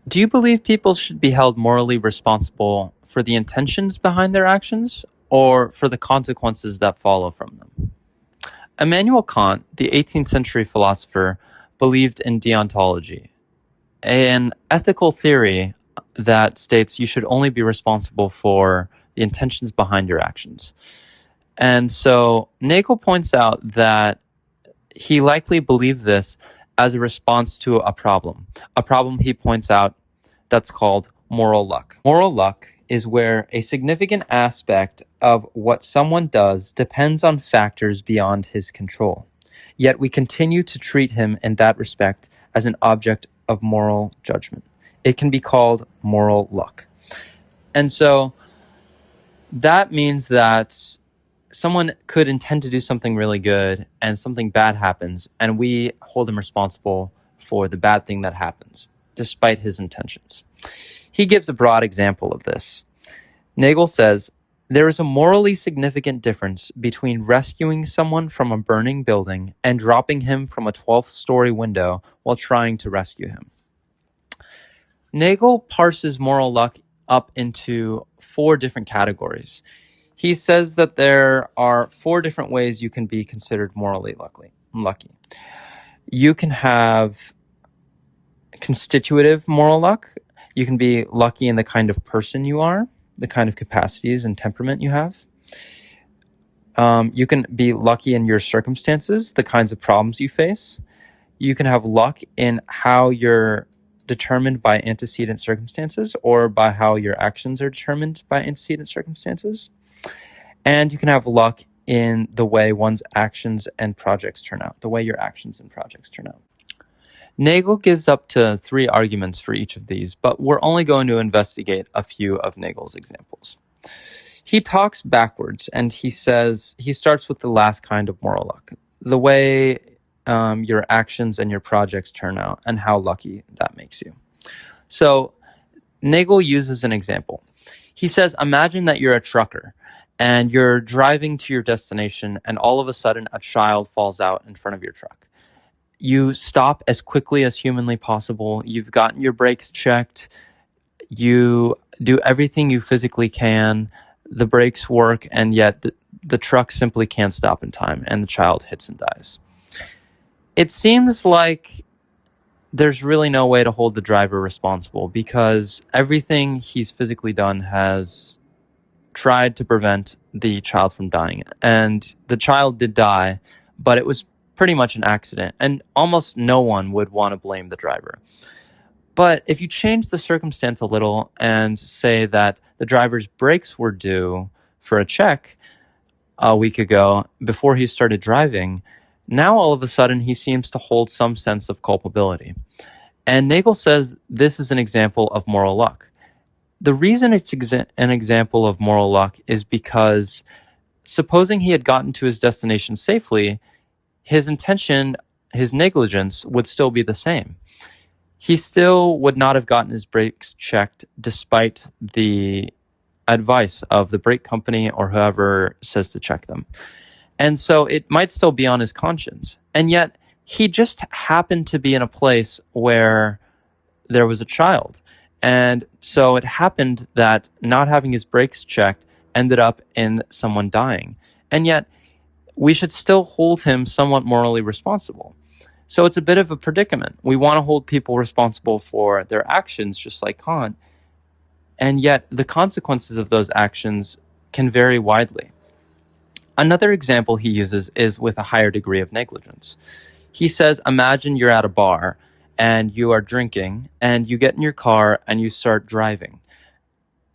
Do you believe people should be held morally responsible for the intentions behind their actions or for the consequences that follow from them? Immanuel Kant, the 18th century philosopher, believed in deontology, an ethical theory that states you should only be responsible for the intentions behind your actions. And so Nagel points out that he likely believed this as a response to a problem he points out that's called moral luck. Moral luck is where a significant aspect of what someone does depends on factors beyond his control. Yet we continue to treat him in that respect as an object of moral judgment. It can be called moral luck. And so that means that someone could intend to do something really good and something bad happens, and we hold him responsible for the bad thing that happens, despite his intentions. He gives a broad example of this. Nagel says, there is a morally significant difference between rescuing someone from a burning building and dropping him from a 12th-story window while trying to rescue him. Nagel parses moral luck up into 4 different categories. He says that there are 4 different ways you can be considered morally lucky. You can have constitutive moral luck. You can be lucky in the kind of person you are, the kind of capacities and temperament you have. You can be lucky in your circumstances, the kinds of problems you face. You can have luck in how you're determined by antecedent circumstances or by how your actions are determined by antecedent circumstances. And you can have luck in the way one's actions and projects turn out, the way your actions and projects turn out. Nagel gives up to 3 arguments for each of these, but we're only going to investigate a few of Nagel's examples. He talks backwards, and he says he starts with the last kind of moral luck, the way your actions and your projects turn out and how lucky that makes you. So Nagel uses an example. He says, imagine that you're a trucker and you're driving to your destination and all of a sudden a child falls out in front of your truck. You stop as quickly as humanly possible. You've gotten your brakes checked. You do everything you physically can. The brakes work, and yet the truck simply can't stop in time, and the child hits and dies. It seems like there's really no way to hold the driver responsible because everything he's physically done has tried to prevent the child from dying. And the child did die, but it was pretty much an accident, and almost no one would want to blame the driver. But if you change the circumstance a little and say that the driver's brakes were due for a check a week ago before he started driving, now all of a sudden he seems to hold some sense of culpability. And Nagel says this is an example of moral luck. The reason it's an example of moral luck is because supposing he had gotten to his destination safely, his intention, his negligence would still be the same. He still would not have gotten his brakes checked despite the advice of the brake company or whoever says to check them. And so it might still be on his conscience. And yet he just happened to be in a place where there was a child. And so it happened that not having his brakes checked ended up in someone dying. And yet we should still hold him somewhat morally responsible. So it's a bit of a predicament. We want to hold people responsible for their actions, just like Kant, and yet the consequences of those actions can vary widely. Another example he uses is with a higher degree of negligence. He says, imagine you're at a bar and you are drinking and you get in your car and you start driving.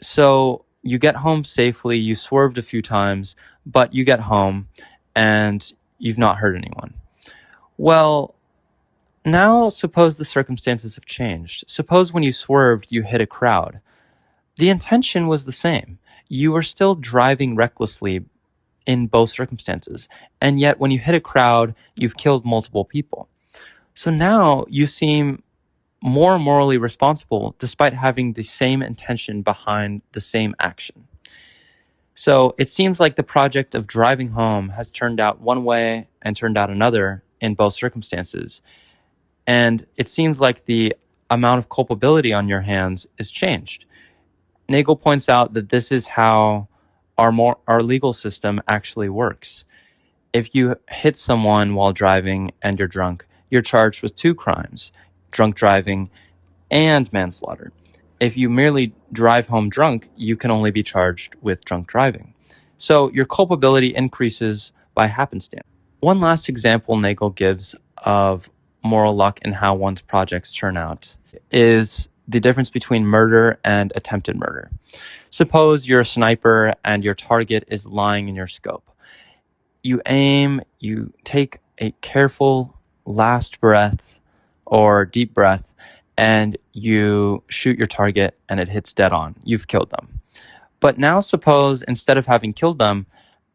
So you get home safely, you swerved a few times, but you get home and you've not hurt anyone. Well, now suppose the circumstances have changed. Suppose when you swerved, you hit a crowd. The intention was the same. You were still driving recklessly in both circumstances. And yet when you hit a crowd, you've killed multiple people. So now you seem more morally responsible despite having the same intention behind the same action. So it seems like the project of driving home has turned out one way and turned out another in both circumstances. And it seems like the amount of culpability on your hands is changed. Nagel points out that this is how our legal system actually works. If you hit someone while driving and you're drunk, you're charged with 2 crimes, drunk driving and manslaughter. If you merely drive home drunk, you can only be charged with drunk driving. So your culpability increases by happenstance. One last example Nagel gives of moral luck and how one's projects turn out is the difference between murder and attempted murder. Suppose you're a sniper and your target is lying in your scope. You aim, you take a careful last breath or deep breath, and you shoot your target and it hits dead on. You've killed them. But now suppose instead of having killed them,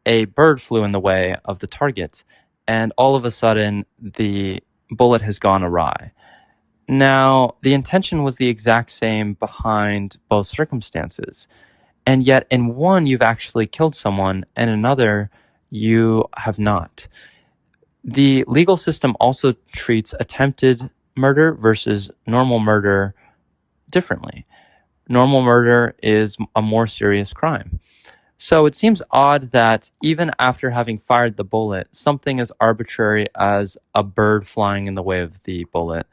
a bird flew in the way of the target, and all of a sudden the bullet has gone awry. Now, the intention was the exact same behind both circumstances, and yet in one you've actually killed someone, and in another you have not. The legal system also treats attempted murder versus normal murder differently. Normal murder is a more serious crime. So it seems odd that even after having fired the bullet, something as arbitrary as a bird flying in the way of the bullet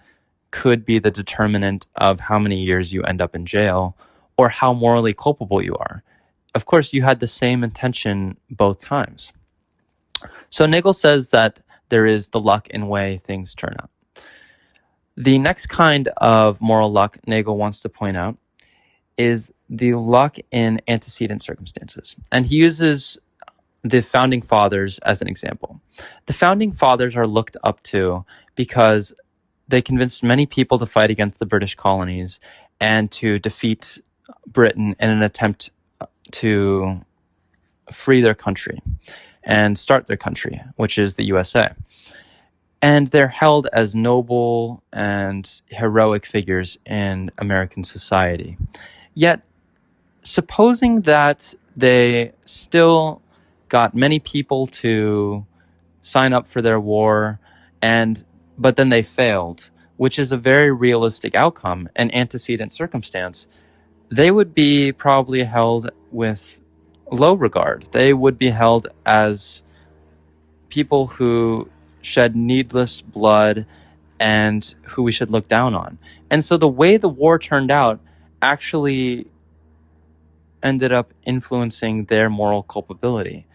could be the determinant of how many years you end up in jail or how morally culpable you are. Of course, you had the same intention both times. So Nagel says that there is the luck in way things turn out. The next kind of moral luck Nagel wants to point out is the luck in antecedent circumstances. And he uses the Founding Fathers as an example. The Founding Fathers are looked up to because they convinced many people to fight against the British colonies and to defeat Britain in an attempt to free their country and start their country, which is the USA. And they're held as noble and heroic figures in American society. Yet, supposing that they still got many people to sign up for their war, but then they failed, which is a very realistic outcome, an antecedent circumstance, they would be probably held with low regard. They would be held as people who shed needless blood and who we should look down on. And so the way the war turned out actually ended up influencing their moral culpability,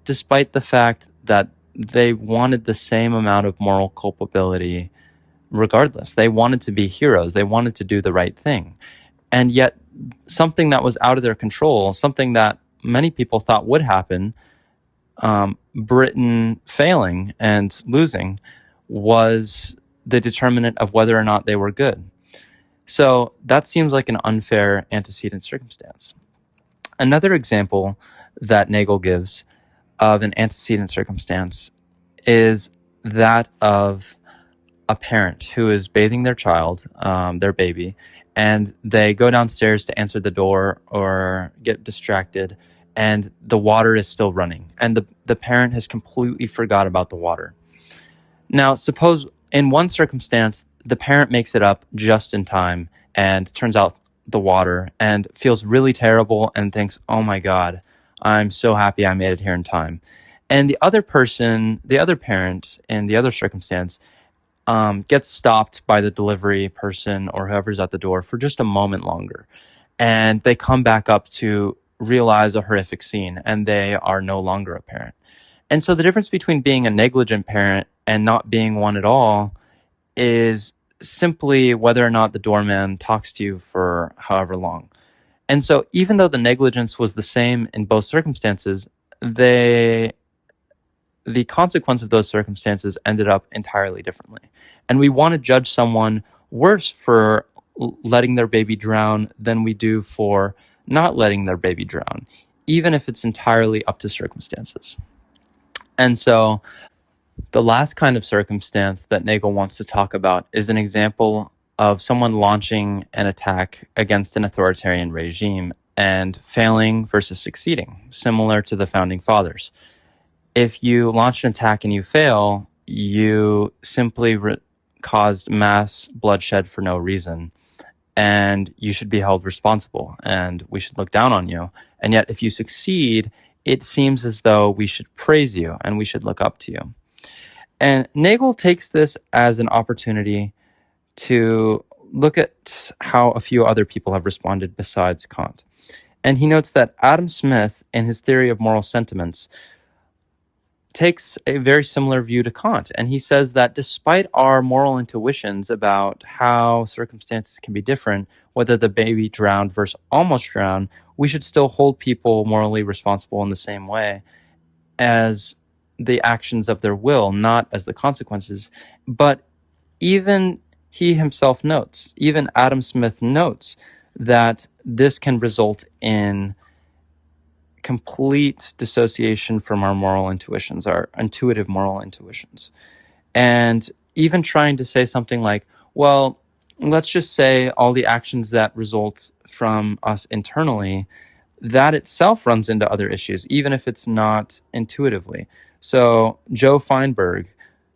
despite the fact that they wanted the same amount of moral culpability regardless. They wanted to be heroes. They wanted to do the right thing. And yet something that was out of their control, something that many people thought would happen, Britain failing and losing, was the determinant of whether or not they were good. So that seems like an unfair antecedent circumstance. Another example that Nagel gives of an antecedent circumstance is that of a parent who is bathing their child, their baby, and they go downstairs to answer the door or get distracted, and the water is still running, and the parent has completely forgot about the water. Now, suppose in one circumstance, the parent makes it up just in time and turns out the water and feels really terrible and thinks, oh my God, I'm so happy I made it here in time. And the other person, the other parent in the other circumstance, gets stopped by the delivery person or whoever's at the door for just a moment longer. And they come back up to realize a horrific scene, and they are no longer a parent. And so the difference between being a negligent parent and not being one at all is simply whether or not the doorman talks to you for however long. And so even though the negligence was the same in both circumstances, the consequence of those circumstances ended up entirely differently. And we want to judge someone worse for letting their baby drown than we do for not letting their baby drown, even if it's entirely up to circumstances. And so the last kind of circumstance that Nagel wants to talk about is an example of someone launching an attack against an authoritarian regime and failing versus succeeding, similar to the Founding Fathers. If you launch an attack and you fail, you simply caused mass bloodshed for no reason. and you should be held responsible, and we should look down on you. And yet, if you succeed, it seems as though we should praise you and we should look up to you. And Nagel takes this as an opportunity to look at how a few other people have responded besides Kant. And he notes that Adam Smith, in his theory of moral sentiments, takes a very similar view to Kant. And he says that despite our moral intuitions about how circumstances can be different, whether the baby drowned versus almost drowned, we should still hold people morally responsible in the same way as the actions of their will, not as the consequences. But even he himself notes, even Adam Smith notes, that this can result in complete dissociation from our moral intuitions, our intuitive moral intuitions. And even trying to say something like, well, let's just say all the actions that result from us internally, that itself runs into other issues, even if it's not intuitively. So Joe Feinberg,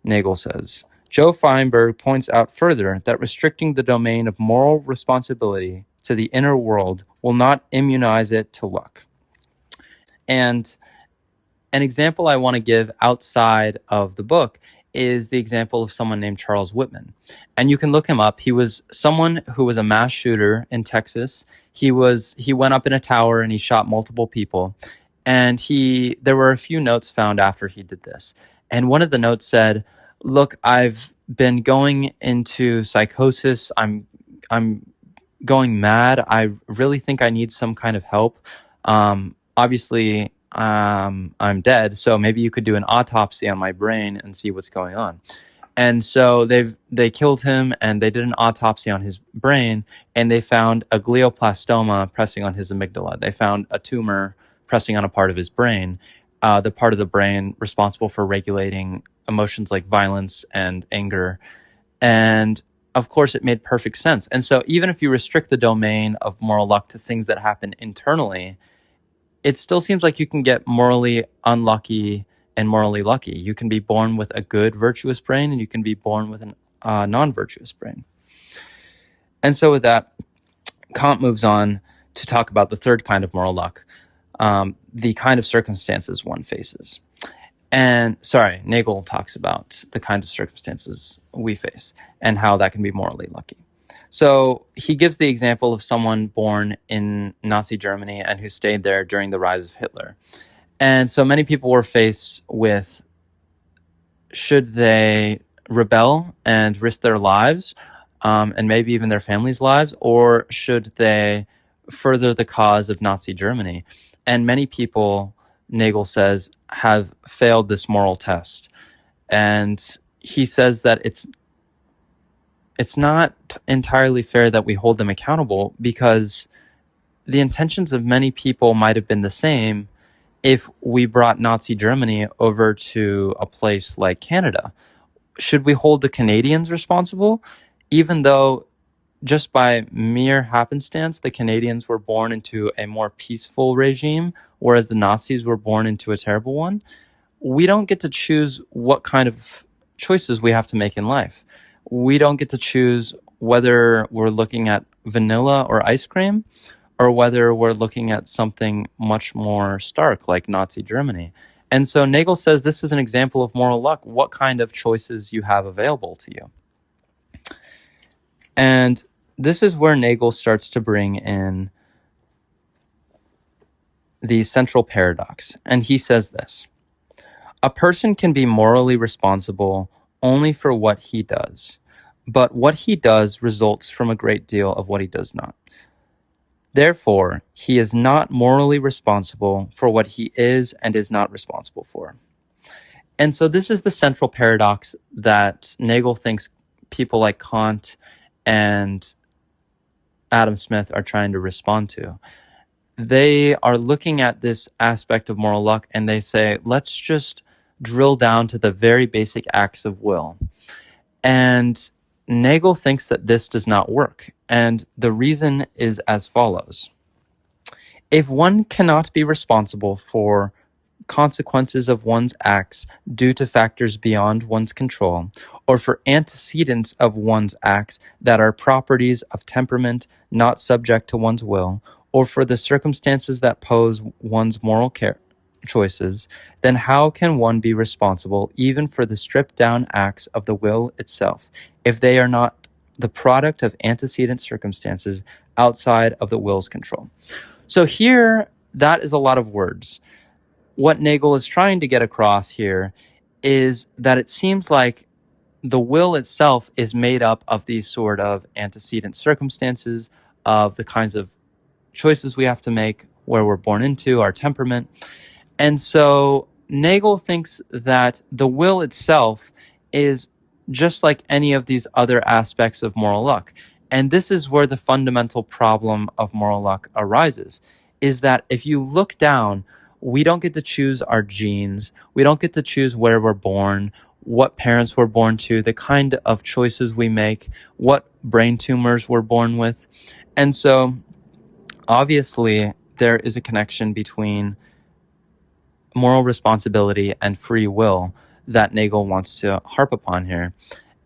Nagel says, Joe Feinberg points out further that restricting the domain of moral responsibility to the inner world will not immunize it to luck. And an example I want to give outside of the book is the example of someone named Charles Whitman. And you can look him up. He was someone who was a mass shooter in Texas. He went up in a tower and he shot multiple people. And there were a few notes found after he did this. And one of the notes said, look, I've been going into psychosis. I'm going mad. I really think I need some kind of help. Obviously, I'm dead, so maybe you could do an autopsy on my brain and see what's going on. And so they killed him, and they did an autopsy on his brain, and they found a glioblastoma pressing on his amygdala. They found a tumor pressing on a part of his brain, the part of the brain responsible for regulating emotions like violence and anger. And of course, it made perfect sense. And so even if you restrict the domain of moral luck to things that happen internally, it still seems like you can get morally unlucky and morally lucky. You can be born with a good, virtuous brain, and you can be born with a non-virtuous brain. And so with that, Kant moves on to talk about the third kind of moral luck, the kind of circumstances one faces. Nagel talks about the kinds of circumstances we face and how that can be morally lucky. So he gives the example of someone born in Nazi Germany and who stayed there during the rise of Hitler. And so many people were faced with, should they rebel and risk their lives, and maybe even their families' lives, or should they further the cause of Nazi Germany? And many people, Nagel says, have failed this moral test. And he says that it's not entirely fair that we hold them accountable, because the intentions of many people might have been the same if we brought Nazi Germany over to a place like Canada. Should we hold the Canadians responsible, even though just by mere happenstance, the Canadians were born into a more peaceful regime, whereas the Nazis were born into a terrible one? We don't get to choose what kind of choices we have to make in life. We don't get to choose whether we're looking at vanilla or ice cream, or whether we're looking at something much more stark like Nazi Germany. And so Nagel says this is an example of moral luck, what kind of choices you have available to you. And this is where Nagel starts to bring in the central paradox. And he says this: a person can be morally responsible only for what he does, but what he does results from a great deal of what he does not. Therefore, he is not morally responsible for what he is and is not responsible for. And so this is the central paradox that Nagel thinks people like Kant and Adam Smith are trying to respond to. They are looking at this aspect of moral luck and they say, let's just drill down to the very basic acts of will. And Nagel thinks that this does not work. And the reason is as follows. If one cannot be responsible for consequences of one's acts due to factors beyond one's control, or for antecedents of one's acts that are properties of temperament not subject to one's will, or for the circumstances that pose one's moral choices, then how can one be responsible even for the stripped-down acts of the will itself, if they are not the product of antecedent circumstances outside of the will's control? So here, that is a lot of words. What Nagel is trying to get across here is that it seems like the will itself is made up of these sort of antecedent circumstances, of the kinds of choices we have to make, where we're born into, our temperament. And so Nagel thinks that the will itself is just like any of these other aspects of moral luck. And this is where the fundamental problem of moral luck arises, is that if you look down, we don't get to choose our genes. We don't get to choose where we're born, what parents we're born to, the kind of choices we make, what brain tumors we're born with. And so obviously there is a connection between moral responsibility and free will that Nagel wants to harp upon here.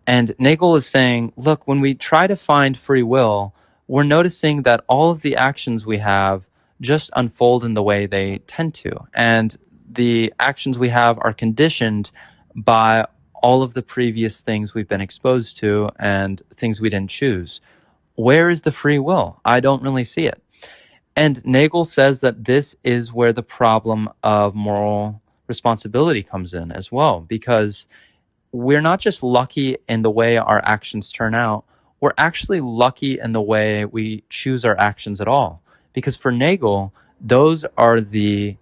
And Nagel is saying, look, when we try to find free will, we're noticing that all of the actions we have just unfold in the way they tend to. And the actions we have are conditioned by all of the previous things we've been exposed to and things we didn't choose. Where is the free will? I don't really see it. And Nagel says that this is where the problem of moral responsibility comes in as well, because we're not just lucky in the way our actions turn out, we're actually lucky in the way we choose our actions at all. Because for Nagel, those are the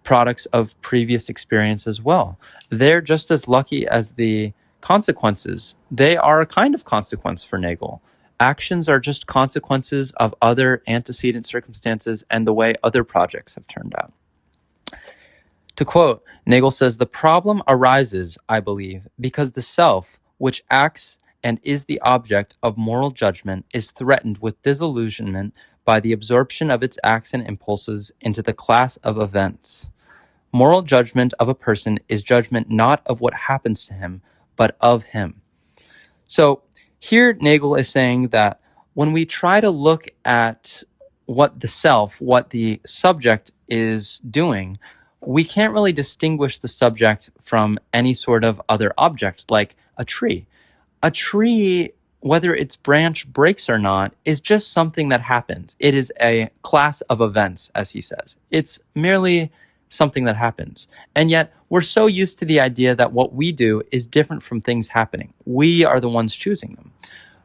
products of previous experience as well. They're just as lucky as the consequences. They are a kind of consequence for Nagel. Actions are just consequences of other antecedent circumstances and the way other projects have turned out. To quote, Nagel says, "The problem arises, I believe, because the self, which acts and is the object of moral judgment, is threatened with disillusionment by the absorption of its acts and impulses into the class of events. Moral judgment of a person is judgment not of what happens to him, but of him." So here Nagel is saying that when we try to look at what the self, what the subject is doing, we can't really distinguish the subject from any sort of other object, like a tree. A tree, whether its branch breaks or not, is just something that happens. It is a class of events, as he says. It's merely something that happens. And yet, we're so used to the idea that what we do is different from things happening. We are the ones choosing them.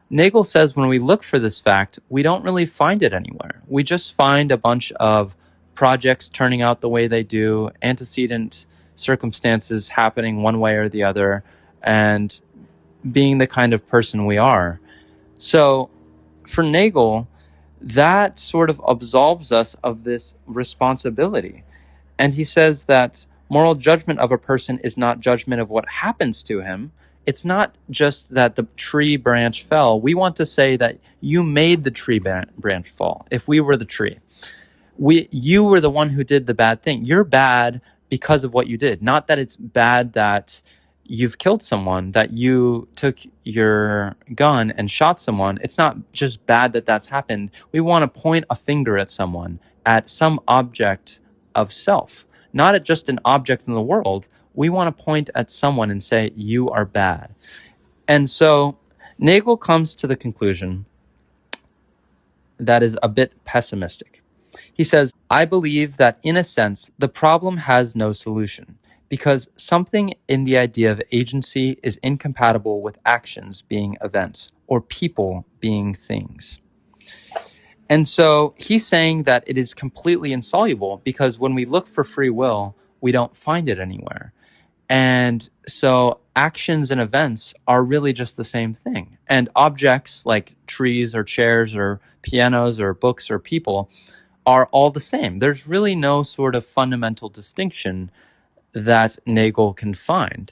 Nagel says when we look for this fact, we don't really find it anywhere. We just find a bunch of projects turning out the way they do, antecedent circumstances happening one way or the other, and being the kind of person we are. So for Nagel, that sort of absolves us of this responsibility. And he says that moral judgment of a person is not judgment of what happens to him. It's not just that the tree branch fell. We want to say that you made the tree branch fall. If we were the tree, you were the one who did the bad thing. You're bad because of what you did. Not that it's bad that you've killed someone, that you took your gun and shot someone. It's not just bad that that's happened. We want to point a finger at someone, at some object of self, not at just an object in the world. We want to point at someone and say, you are bad. And so Nagel comes to the conclusion that is a bit pessimistic. He says, "I believe that in a sense, the problem has no solution, because something in the idea of agency is incompatible with actions being events or people being things." And so he's saying that it is completely insoluble because when we look for free will, we don't find it anywhere. And so actions and events are really just the same thing. And objects like trees or chairs or pianos or books or people are all the same. There's really no sort of fundamental distinction that Nagel can find.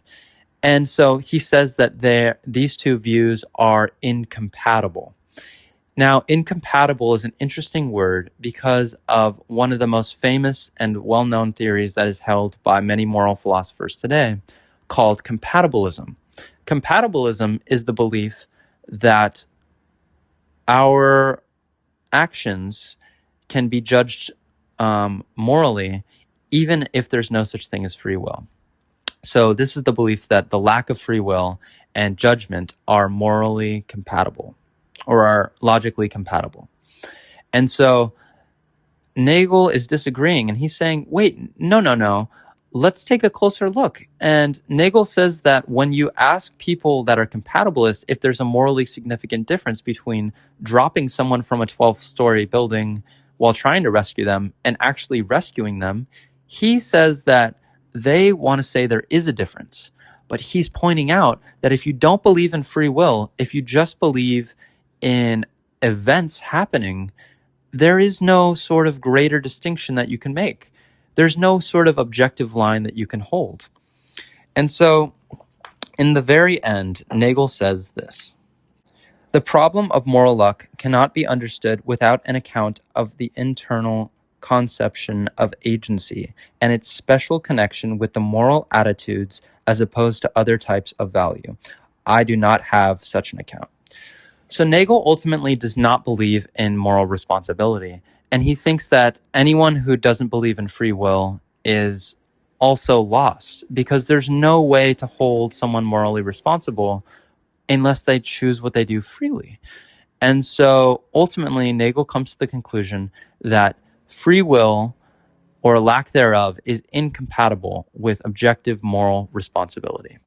And so he says that these two views are incompatible. Now, incompatible is an interesting word because of one of the most famous and well-known theories that is held by many moral philosophers today, called compatibilism. Compatibilism is the belief that our actions can be judged morally, even if there's no such thing as free will. So this is the belief that the lack of free will and judgment are morally compatible or are logically compatible. And so Nagel is disagreeing, and he's saying, wait, no. Let's take a closer look. And Nagel says that when you ask people that are compatibilist if there's a morally significant difference between dropping someone from a 12-story building while trying to rescue them and actually rescuing them, he says that they want to say there is a difference. But he's pointing out that if you don't believe in free will, if you just believe in events happening, there is no sort of greater distinction that you can make. There's no sort of objective line that you can hold. And so, in the very end, Nagel says this: the problem of moral luck cannot be understood without an account of the internal conception of agency and its special connection with the moral attitudes as opposed to other types of value. I do not have such an account. So Nagel ultimately does not believe in moral responsibility, and he thinks that anyone who doesn't believe in free will is also lost, because there's no way to hold someone morally responsible unless they choose what they do freely. And so ultimately, Nagel comes to the conclusion that free will, or lack thereof, is incompatible with objective moral responsibility.